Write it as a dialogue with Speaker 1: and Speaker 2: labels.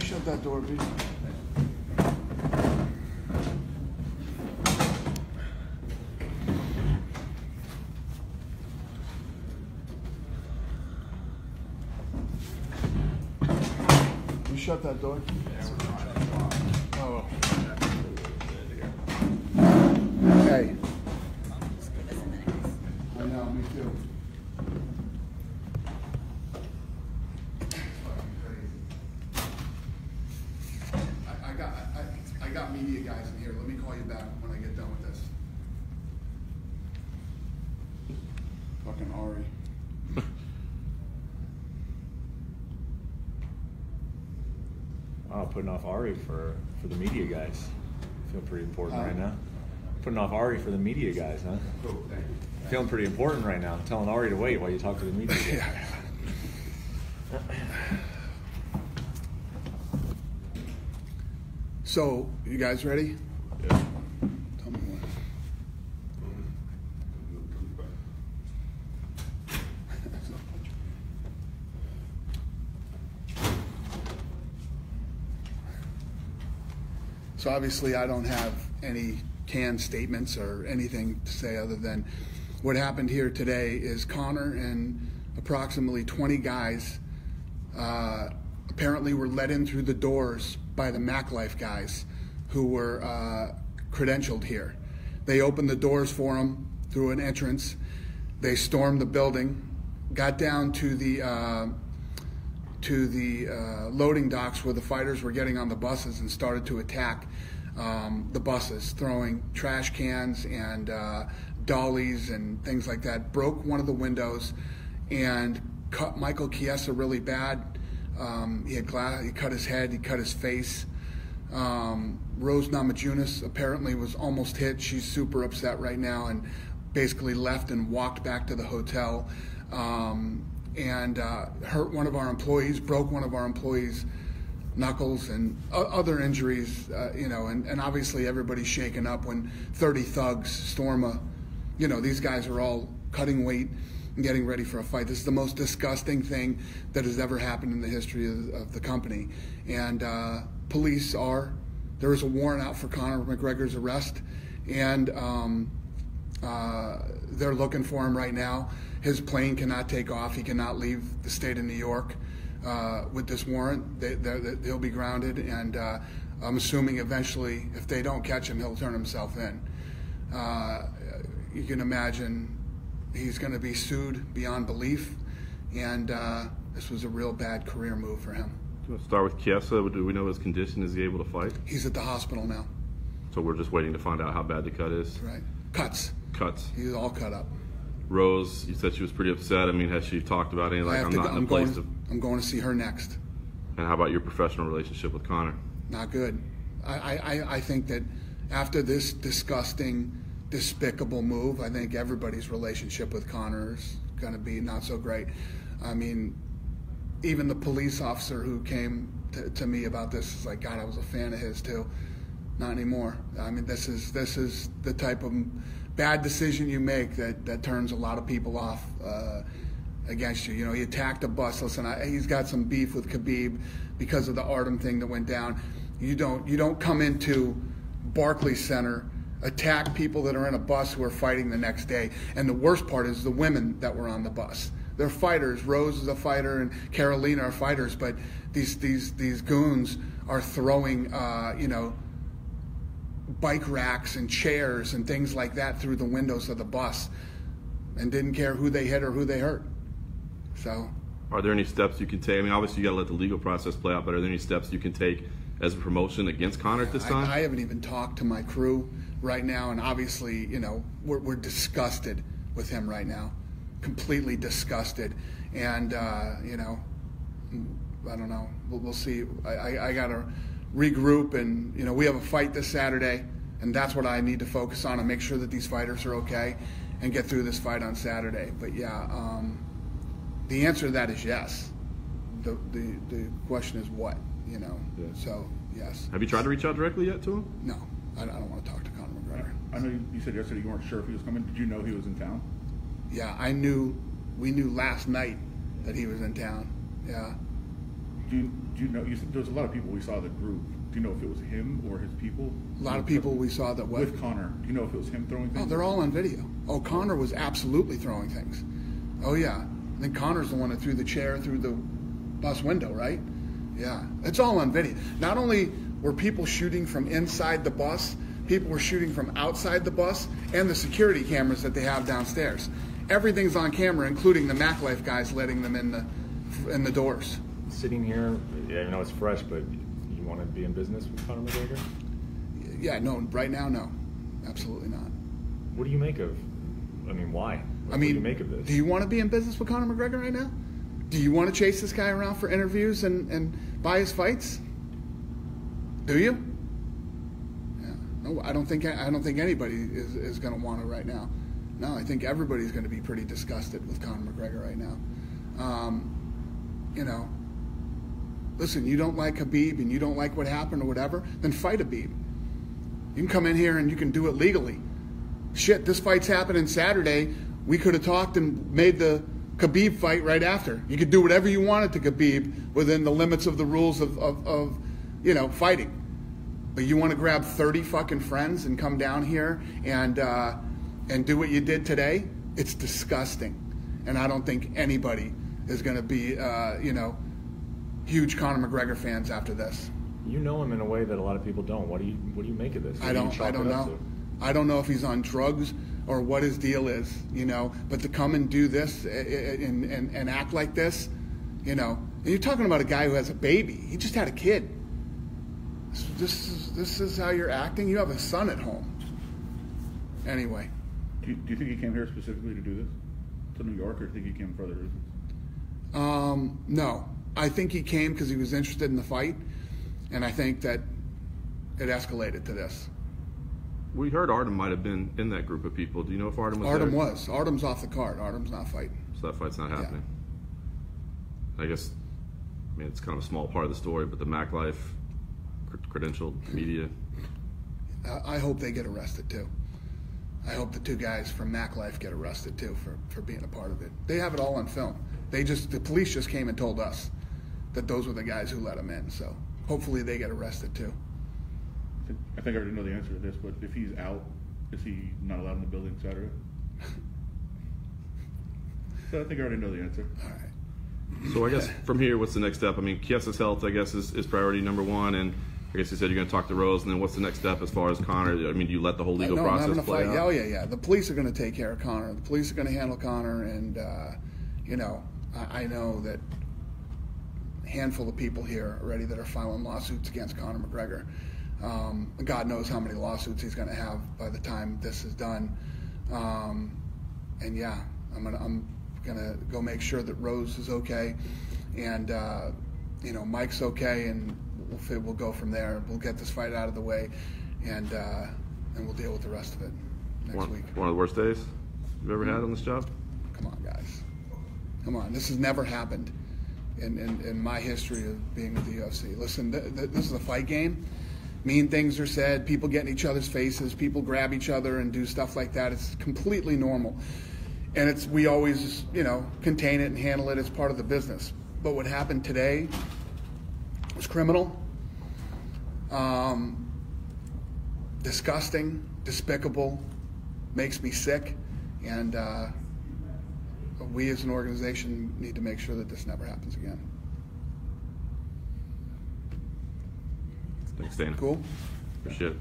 Speaker 1: shut that door, please? You shut that door? Oh. Hey. I know, me too. I got media guys in here. Let me call you back when I get done with this. Fucking Ari.
Speaker 2: Wow, putting off Ari for the media guys. Feel pretty important right now. Putting off Ari for the media guys, huh?
Speaker 1: Cool, thank you.
Speaker 2: Feeling pretty important right now. Telling Ari to wait while you talk to the media guys.
Speaker 1: Yeah. So, you guys ready?
Speaker 3: Yeah.
Speaker 1: Tell me when. So obviously I don't have any canned statements or anything to say other than what happened here today is Connor and approximately 20 guys apparently were let in through the doors by the MacLife guys who were credentialed here. They opened the doors for them through an entrance. They stormed the building, got down to the loading docks where the fighters were getting on the buses and started to attack the buses, throwing trash cans and dollies and things like that. Broke one of the windows and cut Michael Chiesa really bad. He had glass, he cut his head, he cut his face. Rose Namajunas apparently was almost hit. She's super upset right now and basically left and walked back to the hotel and hurt one of our employees, broke one of our employees' knuckles and other injuries, you know, and obviously everybody's shaken up when 30 thugs storm a, you know, these guys are all cutting weight and getting ready for a fight. This is the most disgusting thing that has ever happened in the history of the company. And police there is a warrant out for Conor McGregor's arrest, and they're looking for him right now. His plane cannot take off. He cannot leave the state of New York with this warrant. They'll be grounded, and I'm assuming eventually, if they don't catch him, he'll turn himself in. You can imagine he's going to be sued beyond belief, and this was a real bad career move for him.
Speaker 3: Do you want to start with Chiesa? Do we know his condition? Is he able to fight?
Speaker 1: He's at the hospital now.
Speaker 3: So we're just waiting to find out how bad the cut is?
Speaker 1: Right. Cuts.
Speaker 3: Cuts.
Speaker 1: He's all cut up.
Speaker 3: Rose, you said she was pretty upset. I mean, has she talked about anything like, I'm not in a place to...
Speaker 1: I'm going to see her next.
Speaker 3: And how about your professional relationship with Conor?
Speaker 1: Not good. I think that after this disgusting, despicable move, I think everybody's relationship with Conor is going to be not so great. I mean, even the police officer who came to me about this is like, God, I was a fan of his too. Not anymore. I mean, this is the type of bad decision you make that turns a lot of people off against you. You know, he attacked a bus. Listen, he's got some beef with Khabib because of the Artem thing that went down. You don't come into Barclays Center, attack people that are in a bus who are fighting the next day. And the worst part is the women that were on the bus. They're fighters. Rose is a fighter and Carolina are fighters, but these goons are throwing you know, bike racks and chairs and things like that through the windows of the bus and didn't care who they hit or who they hurt. So,
Speaker 3: are there any steps you can take? I mean, obviously you got to let the legal process play out, but are there any steps you can take as a promotion against Conor at this time?
Speaker 1: I haven't even talked to my crew right now, and obviously, you know, we're disgusted with him right now, completely disgusted. And you know, I don't know. We'll see. I got to regroup, and you know, we have a fight this Saturday, and that's what I need to focus on and make sure that these fighters are okay and get through this fight on Saturday. But yeah, the answer to that is yes. The question is what, you know. Yeah. So yes.
Speaker 3: Have you tried to reach out directly yet to him?
Speaker 1: No, I don't want to talk to Conor McGregor.
Speaker 4: I know you said yesterday you weren't sure if he was coming. Did you know he was in town?
Speaker 1: Yeah, we knew last night that he was in town. Yeah.
Speaker 4: Do you know? You said there was a lot of people we saw the group. Do you know if it was him or his people?
Speaker 1: A lot of people we saw that
Speaker 4: with Conor. Do you know if it was him throwing things?
Speaker 1: Oh, they're all on video. Oh, Conor was absolutely throwing things. Oh yeah, I think Conor's the one that threw the chair through the bus window, right? Yeah, it's all on video. Not only were people shooting from inside the bus, people were shooting from outside the bus and the security cameras that they have downstairs. Everything's on camera, including the MacLife guys letting them in the doors.
Speaker 2: Sitting here, yeah, I know it's fresh, but you want to be in business with Conor McGregor?
Speaker 1: Yeah, no, right now, no, absolutely not.
Speaker 2: What do you make of? I mean, why? What do you make of this?
Speaker 1: Do you want to be in business with Conor McGregor right now? Do you want to chase this guy around for interviews and buy his fights? Do you? Yeah. No, I don't think anybody is going to want to right now. No, I think everybody's going to be pretty disgusted with Conor McGregor right now. You know, listen, you don't like Khabib and you don't like what happened or whatever, then fight Khabib. You can come in here and you can do it legally. Shit, this fight's happening Saturday. We could have talked and made the Khabib fight right after. You could do whatever you wanted to Khabib within the limits of the rules of you know, fighting. But you want to grab 30 fucking friends and come down here and do what you did today? It's disgusting. And I don't think anybody is going to be, you know, huge Conor McGregor fans after this.
Speaker 2: You know him in a way that a lot of people don't. What do you make of this?
Speaker 1: I don't know. I don't know if he's on drugs or what his deal is, you know. But to come and do this and act like this, you know. And you're talking about a guy who has a baby. He just had a kid. This is how you're acting? You have a son at home. Anyway.
Speaker 4: Do you think he came here specifically to do this? To New York, or do you think he came for other reasons?
Speaker 1: No. I think he came because he was interested in the fight. And I think that it escalated to this.
Speaker 3: We heard Artem might have been in that group of people. Do you know if Artem was
Speaker 1: Artem
Speaker 3: there?
Speaker 1: was. Artem's off the card. Artem's not fighting.
Speaker 3: So that fight's not happening. Yeah. I guess, I mean, it's kind of a small part of the story, but the MacLife credentialed media.
Speaker 1: I hope they get arrested too. I hope the two guys from MacLife get arrested too for being a part of it. They have it all on film. The police just came and told us that those were the guys who let them in. So hopefully they get arrested too.
Speaker 4: I think I already know the answer to this, but if he's out, is he not allowed in the building Saturday? So I think I already know the answer.
Speaker 1: All right.
Speaker 3: So I guess from here, what's the next step? I mean, Kiesa's health, I guess, is priority number one, and I guess you said you're going to talk to Rose, and then what's the next step as far as Conor? I mean, do you let the whole legal process play out?
Speaker 1: Oh, yeah. The police are going to take care of Conor. The police are going to handle Conor, and, you know, I know that a handful of people here already that are filing lawsuits against Conor McGregor. God knows how many lawsuits he's going to have by the time this is done. And, yeah, I'm gonna go make sure that Rose is okay, and you know, Mike's okay, and we'll go from there. We'll get this fight out of the way, and we'll deal with the rest of it next week.
Speaker 3: One of the worst days you've ever had on this job?
Speaker 1: Come on, guys. Come on. This has never happened in my history of being with the UFC. Listen, this is a fight game. Mean things are said. People get in each other's faces. People grab each other and do stuff like that. It's completely normal. And we always, you know, contain it and handle it as part of the business. But what happened today was criminal, disgusting, despicable, makes me sick, and we as an organization need to make sure that this never happens again.
Speaker 3: Thanks, Dana.
Speaker 1: Cool?
Speaker 3: Appreciate it.